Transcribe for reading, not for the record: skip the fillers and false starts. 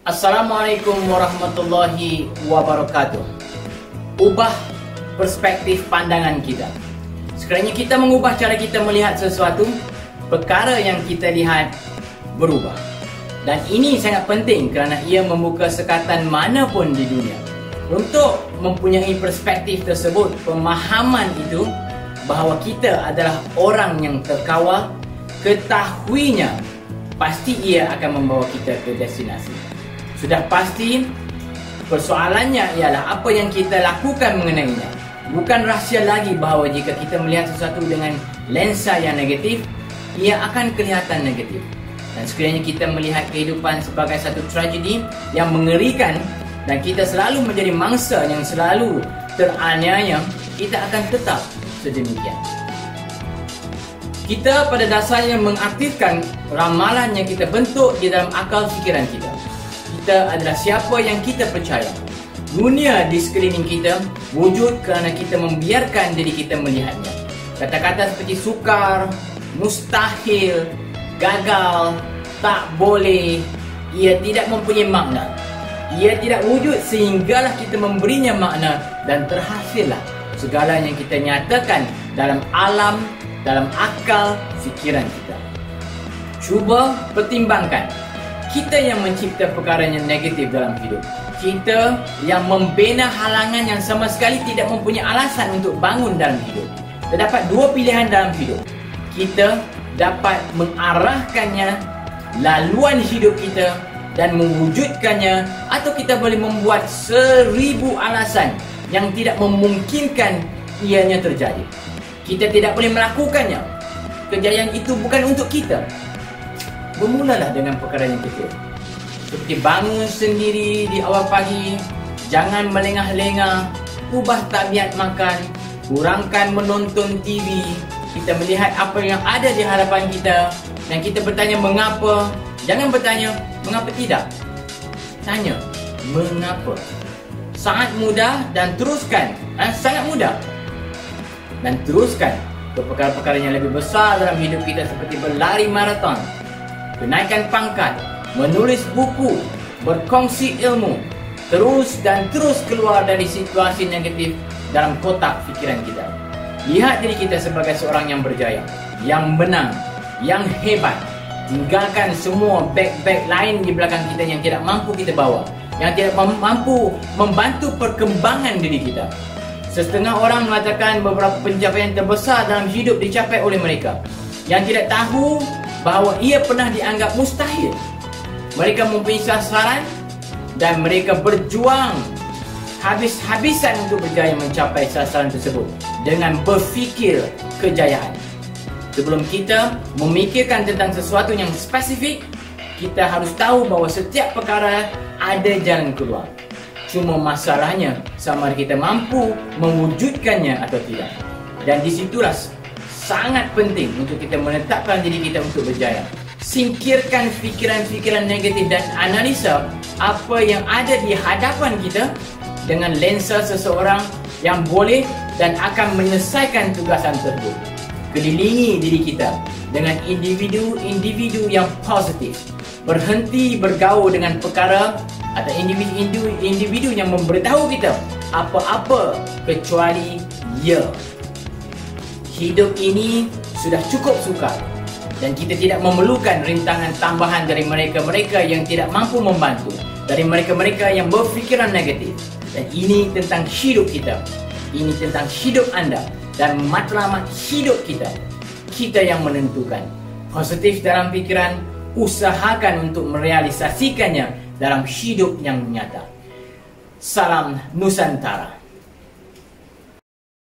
Assalamualaikum warahmatullahi wabarakatuh. Ubah perspektif pandangan kita. Sekiranya kita mengubah cara kita melihat sesuatu, perkara yang kita lihat berubah. Dan ini sangat penting kerana ia membuka sekatan manapun di dunia. Untuk mempunyai perspektif tersebut, pemahaman itu bahawa kita adalah orang yang terkawal, ketahuinya pasti ia akan membawa kita ke destinasi. Sudah pasti, persoalannya ialah apa yang kita lakukan mengenainya. Bukan rahsia lagi bahawa jika kita melihat sesuatu dengan lensa yang negatif, ia akan kelihatan negatif. Dan sekiranya kita melihat kehidupan sebagai satu tragedi yang mengerikan dan kita selalu menjadi mangsa yang selalu teraniaya, kita akan tetap sedemikian. Kita pada dasarnya mengaktifkan ramalan yang kita bentuk di dalam akal fikiran kita. Kita adalah siapa yang kita percaya. Dunia di sekeliling kita wujud kerana kita membiarkan diri kita melihatnya. Kata-kata seperti sukar, mustahil, gagal, tak boleh, ia tidak mempunyai makna. Ia tidak wujud sehinggalah kita memberinya makna dan terhasillah segala yang kita nyatakan dalam alam, dalam akal fikiran kita. Cuba pertimbangkan. Kita yang mencipta perkara yang negatif dalam hidup. Kita yang membina halangan yang sama sekali tidak mempunyai alasan untuk bangun dalam hidup. Terdapat dua pilihan dalam hidup. Kita dapat mengarahkannya, laluan hidup kita dan mewujudkannya, atau kita boleh membuat 1000 alasan yang tidak memungkinkan ianya terjadi. Kita tidak boleh melakukannya. Kejayaan itu bukan untuk kita. Bermulalah dengan perkara yang kecil. Seperti bangun sendiri di awal pagi, jangan melengah-lengah, ubah tabiat makan, kurangkan menonton TV. Kita melihat apa yang ada di hadapan kita dan kita bertanya mengapa. Jangan bertanya mengapa tidak. Tanya mengapa. Sangat mudah dan teruskan. Sangat mudah. Dan teruskan ke perkara-perkara yang lebih besar dalam hidup kita, seperti berlari maraton, kenaikan pangkat, menulis buku, berkongsi ilmu, terus dan terus keluar dari situasi negatif dalam kotak fikiran kita. Lihat diri kita sebagai seorang yang berjaya, yang menang, yang hebat. Tinggalkan semua beg-beg lain di belakang kita yang tidak mampu kita bawa, yang tidak mampu membantu perkembangan diri kita. Setengah orang mengatakan beberapa pencapaian terbesar dalam hidup dicapai oleh mereka, yang tidak tahu bahawa ia pernah dianggap mustahil. Mereka mempunyai sasaran dan mereka berjuang habis-habisan untuk berjaya mencapai sasaran tersebut dengan berfikir kejayaan. Sebelum kita memikirkan tentang sesuatu yang spesifik, kita harus tahu bahawa setiap perkara ada jalan keluar. Cuma masalahnya sama kita mampu mewujudkannya atau tidak. Dan disitulah sangat penting untuk kita menetapkan diri kita untuk berjaya. Singkirkan fikiran-fikiran negatif dan analisa apa yang ada di hadapan kita dengan lensa seseorang yang boleh dan akan menyelesaikan tugasan tersebut. Kelilingi diri kita dengan individu-individu yang positif. Berhenti bergaul dengan perkara atau individu yang memberitahu kita apa-apa kecuali ya. Hidup ini sudah cukup sukar dan kita tidak memerlukan rintangan tambahan dari mereka-mereka yang tidak mampu membantu, dari mereka-mereka yang berfikiran negatif. Dan ini tentang hidup kita. Ini tentang hidup anda dan matlamat hidup kita. Kita yang menentukan. Positif dalam pikiran, usahakan untuk merealisasikannya dalam hidup yang nyata. Salam Nusantara.